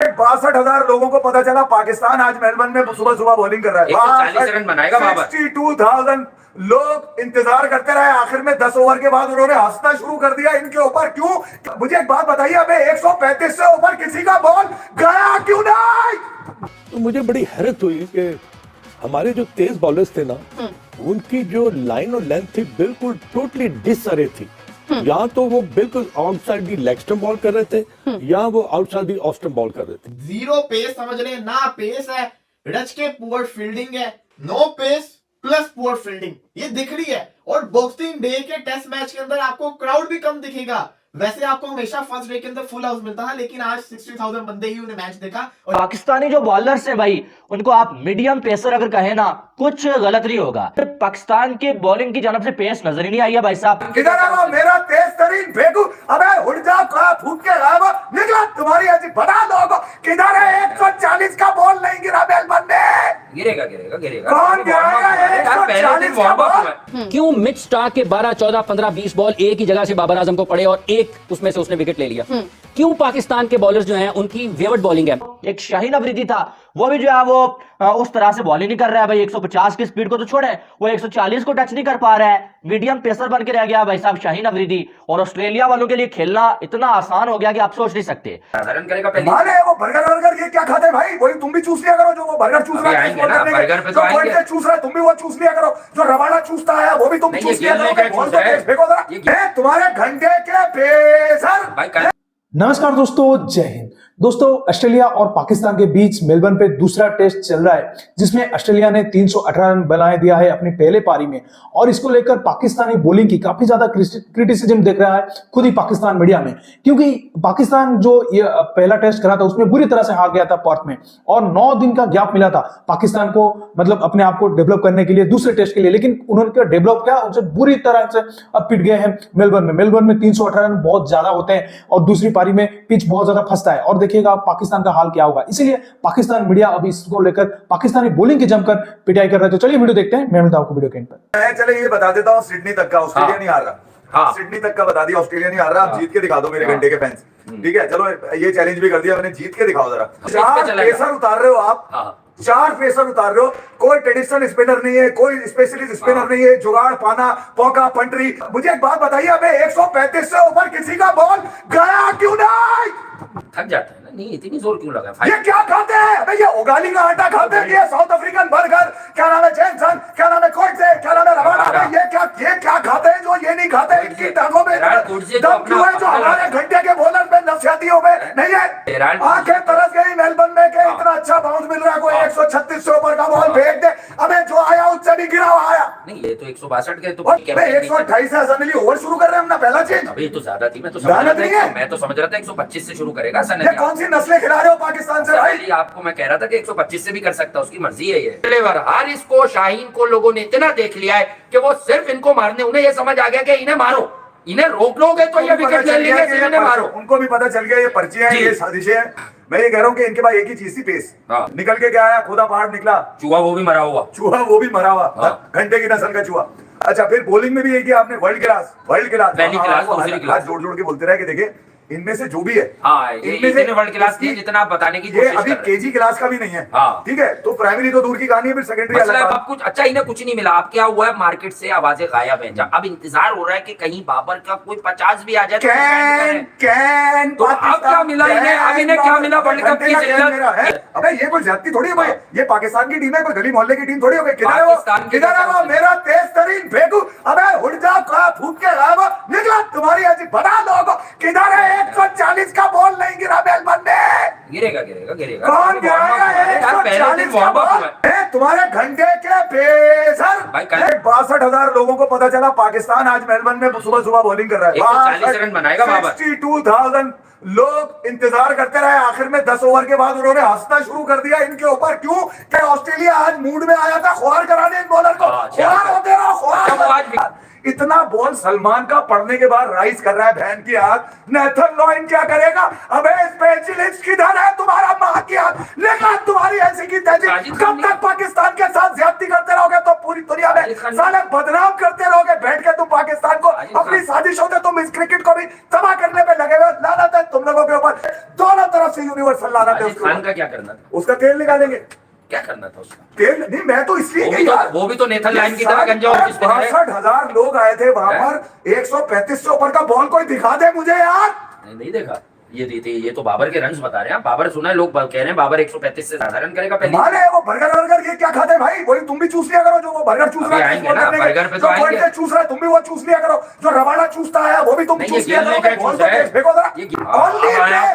62,000 लोगों को पता चला पाकिस्तान आज मेलबर्न में सुबह सुबह बॉलिंग कर रहा है। 140 रन बनाएगा बाबर। 62,000 लोग इंतजार करते रहे, आखिर में 10 ओवर के बाद उन्होंने हंसना शुरू कर दिया इनके ऊपर। क्यों? मुझे एक बात बताइए, अबे 135 से ऊपर किसी का बॉल गया क्यों नहीं? तो मुझे बड़ी हैरत हुई कि हमारे जो तेज बॉलर्स थे ना, उनकी जो लाइन और लेंथ थी बिल्कुल टोटली डिसअरे थी। या तो वो बिल्कुल outside the leg stump ball कर रहे थे, या वो outside the off stump ball कर रहे थे। जीरो पेस समझ रहे हैं ना, पेस है रच के पुअर फील्डिंग है, no pace plus poor fielding ये दिख रही है। और बॉक्सिंग डे के टेस्ट मैच के अंदर आपको क्राउड भी कम दिखेगा। वैसे आपको हमेशा फर्स्ट डे के अंदर फुल हाउस मिलता है, लेकिन आज 60,000 बंदे ही उन्हें मैच देखा। और पाकिस्तानी जो बॉलर्स हैं भाई, उनको आप मीडियम पेसर अगर कहें ना, कुछ गलत नहीं होगा। पाकिस्तान के बॉलिंग की जानब से पेस नजर ही नहीं आई है भाई साहब। किधर है वो मेरा तेज तरीन फेंकू? अबे उड़ जा, फूट के निकला तुम्हारी ऐसी बता दो। किधर है? 140 का बॉल नहीं गिरा मेलबर्न में। गिरेगा गिरेगा गिरेगा। कौन गिराएगा? 140 का बॉल। क्यों मिड स्टार्क के 12, 14, 15, 20 बॉल एक ही जगह से बाबर आजम को पड़े और एक उसमें से उसने विकेट ले लिया? क्यों पाकिस्तान के बॉलर्स जो हैं उनकी वेवर्ड बॉलिंग है? एक शाहीन अफरीदी था, वो भी जो है वो उस तरह से बॉलिंग नहीं कर रहा है भाई। 150 की स्पीड को तो छोड़े, वो 140 को टच नहीं कर पा रहा है। मीडियम पेसर बन के रह गया भाई साहब शाहीन अफरीदी। और ऑस्ट्रेलिया वालों के लिए खेलना इतना आसान हो गया कि आप सोच नहीं सकते। रन करेगा पहले। माने वो बर्गर ये क्या खाते हैं भाई? वही तुम भी चूस लिया करो, जो वो बर्गर चूस रहा है। बर्गर पे तो आएंगे। चूस रहा है तुम भी वो चूस लिया करो। जो रवाना चूसता है वो भी तुम चूस लिया करो। तुम्हारे घंटे के पेसर भाई। नमस्कार दोस्तों, जय हिंद। दोस्तों, ऑस्ट्रेलिया और पाकिस्तान के बीच मेलबर्न पे दूसरा टेस्ट चल रहा है, जिसमें ऑस्ट्रेलिया ने 318 रन बना दिया है अपनी पहले पारी में। और इसको लेकर पाकिस्तानी बॉलिंग की काफी ज्यादा क्रिटिसिज्म देख रहा है खुद ही पाकिस्तान मीडिया में, क्योंकि पाकिस्तान जो ये पहला टेस्ट करा था उसमें बुरी तरह से हार गया था पर्थ में, और 9 दिन का गैप मिला था पाकिस्तान को, मतलब अपने आप को डेवलप करने के लिए दूसरे टेस्ट के लिए। लेकिन उन्होंने डेवलप किया, उनसे बुरी तरह से अब पिट गए हैं मेलबर्न में। मेलबर्न में 318 रन बहुत ज्यादा होते हैं, और दूसरी पारी में पिच बहुत ज्यादा फंसता है। और देखिएगा पाकिस्तान का हाल क्या होगा। इसीलिए पाकिस्तान मीडिया अभी इसको लेकर पाकिस्तानी बॉलिंग की जमकर पिटाई कर रहे हैं। तो चलिए वीडियो देखते हैं, मैं मिलता हूं आपको वीडियो के एंड पर। मैं चले ये बता देता हूं, सिडनी तक का ऑस्ट्रेलिया नहीं हार रहा। सिडनी तक का बता दिया, ऑस्ट्रेलिया नहीं हार रहा। आप जीत के दिखा दो मेरे घंटे के फैंस, ठीक है? चलो ये चैलेंज भी कर दिया मैंने, जीत के दिखाओ जरा। 4 पेसर उतार रहे हो आप, 4 पेसर उतार रहे हो। कोई ट्रेडिशनल स्पिनर नहीं है, कोई स्पेशलिस्ट स्पिनर नहीं है। जुगाड़ पाना, पौका, पंटरी। मुझे एक बात बताइए, अबे 135 से ऊपर किसी का बॉल गया क्यों नहीं? थक जाता है ना, नहीं इतनी जोर क्यों लगा? ये क्या खाते हैं? अबे ये उगाली का आटा खाते हैं, ये साउथ अफ्रीकन बर्गर, क्या नाम है, जैनसन, क्या नाम है, कोटसे, क्या नाम है, रवाना। ये क्या खाते हैं जो ये नहीं खाते? इनकी टांगों में दम क्यों है जो हमारे घंटे के बॉलर पे नफसियाती हो गए? नहीं है, आंखें तरस गई मेलबर्न में के इतना अच्छा बाउंस मिल रहा है, कोई 136 से ऊपर का बॉल फेंक दे। अबे जो आया उससे भी गिरा हुआ आया। नहीं ये तो 162 के, तो 128 से सनली ओवर शुरू कर रहे हैं हम ना, पहला चेंज। अभी तो ज्यादा थी, मैं तो समझ रहा था 125 से शुरू करेगा सन। ये कौन सी नस्लें खिला रहे हो पाकिस्तान से भाई? आपको मैं कह रहा था कि 125 से भी कर सकता, उसकी मर्जी है। ये हारिस को, शाहीन को लोगों ने इतना देख लिया है कि वो सिर्फ इनको मारने, उन्हें ये समझ आ गया कि इन्हें मारो, इन्हें रोक लोगे तो ये विकेट ले लेंगे, इन्हें मारो। उनको भी पता चल गया ये पर्चियां हैं, ये साजिशें हैं। मैं ये कह रहा हूँ कि इनके पास एक ही चीज थी, पेस। निकल के क्या आया? खुदा पहाड़ निकला, चूहा वो भी मरा हुआ, घंटे की नस्ल का चूहा। अच्छा, फिर बॉलिंग में भी एक ही आपने वर्ल्ड क्लास जोड़ जोड़ के बोलते रहे कि देखिए इनमें से जो भी है, इनमें से वर्ल्ड क्लास की जितना आप बताने की कोशिश कर रहे हैं। अभी केजी क्लास का भी नहीं है, ठीक है? तो प्राइमरी तो दूर की कहानी है, फिर सेकेंडरी अलग बात। कुछ अच्छा इन्हें कुछ नहीं मिला। अब क्या हुआ है, मार्केट से आवाजें गायब हैं। अब इंतजार हो रहा है कि कहीं बाबर का कोई 50 भी आ जाए। तो अब क्या मिला इन्हें? अब इन्हें क्या मिला? वर्ल्ड कप की जिल्लत। अबे ये कोई ज्यादती थोड़ी है भाई, ये पाकिस्तान की टीम है, कोई गली मोहल्ले की टीम थोड़ी हो गई। किधर है वो मेरा तेज तरीन फेंकू? अबे उड़ जा, फूट के निकला तुम्हारी ऐसी बता दो। किधर है? 140 का बॉल नहीं गिरा मेलबर्न में। गिरेगा गिरेगा गिरेगा। कौन गिराएगा? 140 का बॉल। तुम्हारे घंटे के पेसर। 62,000 लोगों को पता चला पाकिस्तान आज मेलबर्न में सुबह सुबह बॉलिंग कर रहा है। 140 रन बनाएगा बाबर। 62,000 लोग इंतजार करते रहे, आखिर में 10 ओवर के बाद उन्होंने हंसना शुरू कर दिया इनके ऊपर। क्यों? कि ऑस्ट्रेलिया आज मूड में आया था खुआर कराने इन बॉलर को। खुआर होते रहो, खुआर। इतना बॉल सलमान का पढ़ने के बाद राइज कर रहा है बहन की आग। नेथन लॉइन क्या करेगा? अबे स्पेशलिस्ट किधर है तुम्हारा? मां की आग लेकर तुम्हारी ऐसी की तैसी। कब तक पाकिस्तान के साथ ज्यादती करते रहोगे? तो पूरी दुनिया में साले बदनाम करते रहोगे बैठ के तुम पाकिस्तान को। अपनी साजिशों से तुम इस क्रिकेट को भी तबाह करने पे लगे हुए। लानत है तुम लोगों के ऊपर। दोनों तरफ तरफ से यूनिवर्सल लाना था राशिद खान का क्या करना था? उसका तेल निकालेंगे। क्या करना था उसका? तेल नहीं, मैं तो इसलिए वो भी तो नेथन लाइन की तरह गंजा और किसमें है? 62,000 लोग आए थे वहां पर, 135 से ऊपर का बॉल कोई दिखा दे मुझे यार। नहीं देखा। ये तो बाबर के रन्स बता रहे हैं। बाबर सुना है, लोग कह रहे हैं बाबर 135 से ज्यादा रन करेगा पहले। माने वो बर्गर ये क्या खाते हैं भाई? वही तुम भी चूस लिया करो, जो वो बर्गर चूस रहा है आएंगे ना, बर्गर पे तो आएंगे। चूस रहा है, तुम भी वो चूस लिया करो। जो रवाना चूसता है वो भी तुम चूस लिया करो। बॉल को तेज फेंको जरा।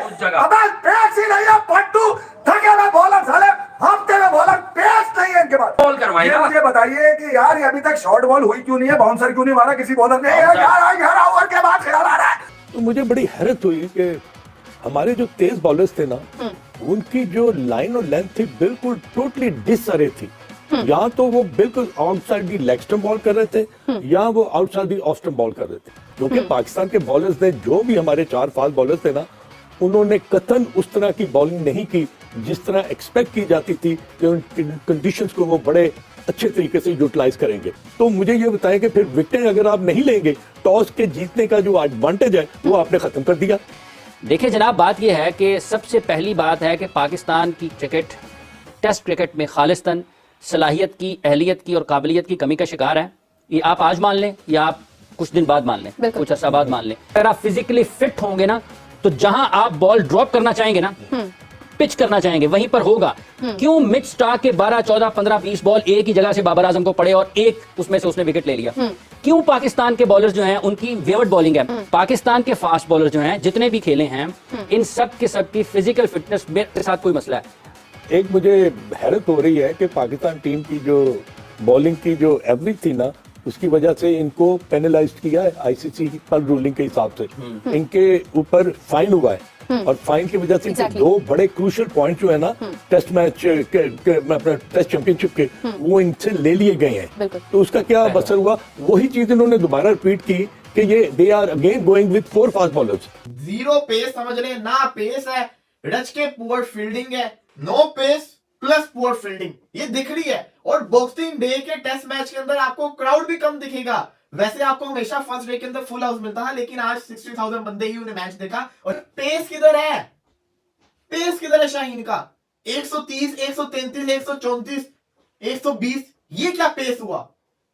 उस जगह अबे पेस ही नहीं है पट्टू, थकेला बॉलर साले, हफ्ते में बॉलर पेस नहीं है इनके पास। बॉल करवाएगा। मुझे बताइए कि यार ये अभी तक शॉर्ट बॉल हुई क्यों नहीं है? बाउंसर क्यों नहीं मारा किसी बॉलर ने? यार 11 ओवर के बाद ख्याल आ रहा है। तो मुझे बड़ी हैरत हुई कि हमारे जो तेज बॉलर्स थे ना, उनकी जो लाइन और लेंथ थी बिल्कुल टोटली डिसअरे थी। या तो वो बिल्कुल outside the leg stump ball कर रहे थे, या वो outside the off stump ball कर रहे थे। क्योंकि पाकिस्तान के बॉलर्स ने, जो भी हमारे 4 फास्ट बॉलर्स थे ना, उन्होंने कतन उस तरह की बॉलिंग नहीं की जिस तरह एक्सपेक्ट की जाती थी कि उन कंडीशंस को वो बड़े अच्छे तरीके से यूटिलाइज करेंगे। तो मुझे ये बताएं कि फिर विकेट अगर आप नहीं लेंगे, टॉस के जीतने का जो एडवांटेज है वो आपने खत्म कर दिया। देखिए जनाब, बात यह है कि सबसे पहली बात है कि पाकिस्तान की क्रिकेट टेस्ट क्रिकेट में खालिस्तान सलाहियत की, अहलियत की और काबिलियत की कमी का शिकार है। ये आप आज मान लें या आप कुछ दिन बाद मान लें, कुछ अर्सा बाद मान लें। अगर आप फिजिकली फिट होंगे ना, तो जहां आप बॉल ड्रॉप करना चाहेंगे ना, पिच करना चाहेंगे, वहीं पर होगा। क्यों मिच स्टार्क के 12, 14, 15, 20 बॉल एक ही जगह से बाबर आजम को पड़े और एक उसमें से उसने विकेट ले लिया? क्यों पाकिस्तान के बॉलर्स जो हैं उनकी वेवर्ड बॉलिंग है? पाकिस्तान के फास्ट बॉलर जो हैं जितने भी खेले हैं, इन सब के सब की फिजिकल फिटनेस के साथ कोई मसला है? एक मुझे हैरत हो रही है कि पाकिस्तान टीम की जो बॉलिंग की जो एवरेज थी ना, उसकी वजह से इनको पेनलाइज किया है आईसीसी पर रूलिंग के हिसाब से। इनके ऊपर फाइन हुआ है और फाइन की वजह से दो बड़े क्रूशियल पॉइंट जो है ना टेस्ट मैच के टेस्ट चैंपियनशिप के, वो इनसे ले लिए गए हैं। तो उसका क्या असर हुआ? वही चीज इन्होंने दोबारा रिपीट की कि ये they are again going with 4 fast bowlers. Zero pace समझ ले ना, पेस है, रच के पुअर फील्डिंग है, no pace plus poor fielding, ये दिख रही है। और बॉक्सिंग डे के टेस्ट मैच के अंदर आपको क्राउड भी कम दिखेगा। वैसे आपको हमेशा फर्स्ट डे के अंदर फुल हाउस मिलता है, लेकिन आज 60,000 बंदे ही उन्हें मैच देखा। और पेस किधर है? पेस किधर है शाहीन का? 130, 133, 134, 120, ये क्या पेस हुआ?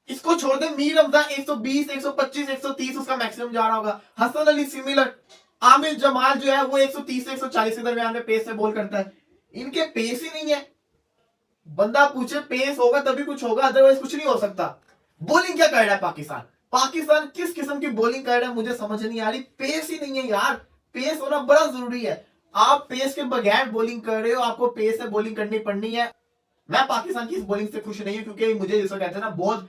इसको छोड़ दे, मीर रमजान 120, 125, 130 उसका मैक्सिमम जा रहा होगा। हसन अली सिमिलर, आमिर जमाल जो है वो 130 से 140 के दरमियान में पेस से बॉल करता है। इनके पेस ही नहीं है। बंदा पूछे पेस होगा तभी कुछ होगा, अदरवाइज कुछ नहीं हो सकता। बॉलिंग क्या कर रहा है पाकिस्तान? पाकिस्तान किस किस्म की बॉलिंग कर रहा है मुझे समझ नहीं आ रही। पेस ही नहीं है यार, पेस होना बड़ा जरूरी है। आप पेस के बगैर बॉलिंग कर रहे हो, आपको पेस से बॉलिंग करनी पड़नी है। मैं पाकिस्तान की इस बॉलिंग से खुश नहीं हूं, क्योंकि मुझे जिसको कहते हैं ना बहुत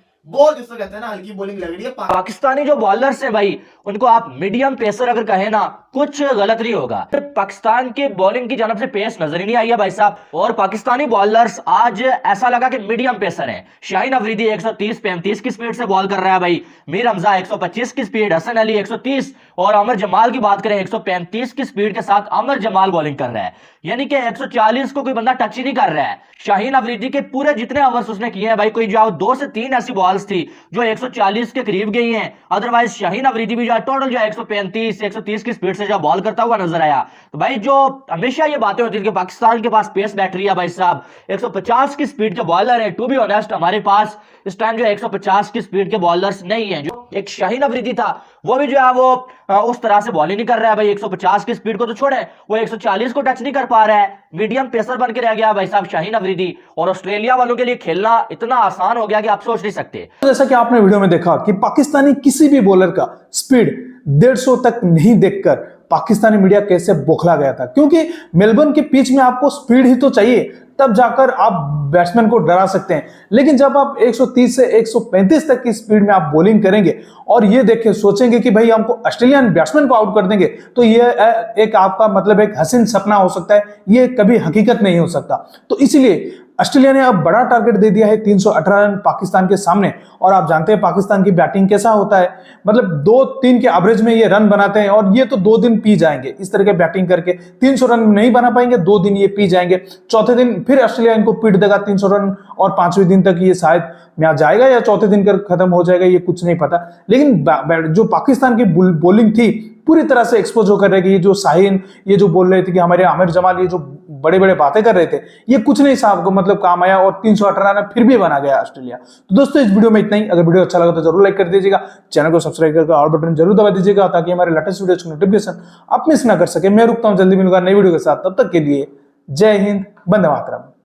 जिसको कहते हैं ना हल्की बॉलिंग लग रही है। पाकिस्तानी जो बॉलर्स है भाई, उनको आप मीडियम पेसर अगर कहें ना, कुछ गलत नहीं होगा। पाकिस्तान के बॉलिंग की जानब से पेस नजर ही नहीं आई है भाई साहब। और पाकिस्तानी बॉलर्स आज ऐसा लगा कि मीडियम पेसर है। शाहीन अफरीदी 130-135 की स्पीड से बॉल कर रहा है भाई, मीर हमजा 125 की स्पीड, हसन अली 130 और अमर जमाल की बात करें 135 की स्पीड के साथ अमर जमाल बॉलिंग कर रहा है। यानी कि 140 को कोई बंदा टच ही नहीं कर रहा है। शाहीन अफरीदी के पूरे जितने ओवर्स उसने किए हैं भाई, कोई जो 2 से 3 ऐसी बॉल्स थी जो 140 के करीब गई हैं। अदरवाइज शाहीन अफरीदी भी जो है टोटल जो 135 130 की स्पीड से जो बॉल करता हुआ नजर आया। तो भाई जो हमेशा ये बातें होती थी कि पाकिस्तान के पास पेस बैटरी है भाई साहब, 150 की स्पीड के बॉलर है। टू बी ऑनेस्ट हमारे पास इस टाइम जो 150 की स्पीड के बॉलर्स नहीं है। जो एक शाहीन अफरीदी था वो भी जो है वो उस तरह से बॉल ही नहीं कर रहा है भाई। 150 की स्पीड को तो छोड़े, वो 140 को टच नहीं कर पा रहा है। मीडियम पेसर बन के रह गया भाई साहब शाहीन अफरीदी। और ऑस्ट्रेलिया वालों के लिए खेलना इतना आसान हो गया कि आप सोच नहीं सकते। जैसा कि आपने वीडियो में देखा कि पाकिस्तानी किसी भी बॉलर का स्पीड 150 तक नहीं देखकर पाकिस्तानी मीडिया कैसे बौखला गया था, क्योंकि मेलबर्न के पिच में आपको स्पीड ही तो चाहिए, तब जाकर आप बैट्समैन को डरा सकते हैं। लेकिन जब आप 130 से 135 तक की स्पीड में आप बॉलिंग करेंगे और ये देखें सोचेंगे कि भाई हमको ऑस्ट्रेलियन बैट्समैन को आउट कर देंगे, तो ये एक आपका मतलब एक हसीन सपना हो सकता है, ये कभी हकीकत नहीं हो सकता। तो इसलिए ऑस्ट्रेलिया ने अब बड़ा टारगेट दे दिया है 318 रन पाकिस्तान के सामने। और आप जानते हैं पाकिस्तान की बैटिंग कैसा होता है, मतलब 2-3 के एवरेज में ये रन बनाते हैं और ये तो 2 दिन पी जाएंगे। इस तरह के बैटिंग करके 300 रन नहीं बना पाएंगे, 2 दिन ये पी जाएंगे। चौथे दिन फिर ऑस्ट्रेलिया इनको पीट देगा 300 रन और 5वें दिन तक ये शायद मैच जाएगा या चौथे दिन कर खत्म हो जाएगा, ये कुछ नहीं पता। लेकिन जो पाकिस्तान की बॉलिंग थी पूरी तरह से एक्सपोज होकर रह गई। ये जो शाहीन ये जो बोल रहे थे कि हमारे आमिर जमाल ये जो बड़े बड़े बातें कर रहे थे, ये कुछ नहीं साहब को मतलब काम आया और 318 रन फिर भी बना गया ऑस्ट्रेलिया। तो दोस्तों इस वीडियो में इतना ही। अगर वीडियो अच्छा लगा तो जरूर लाइक कर दीजिएगा, चैनल को सब्सक्राइब करके ऑल बटन जरूर दबा दीजिएगा ताकि हमारे लेटेस्ट वीडियो की नोटिफिकेशन आप मिस ना कर सके। मैं रुकता हूं, जल्दी मिलूंगा नई वीडियो के साथ। तब तक के लिए जय हिंद, वंदे मातरम।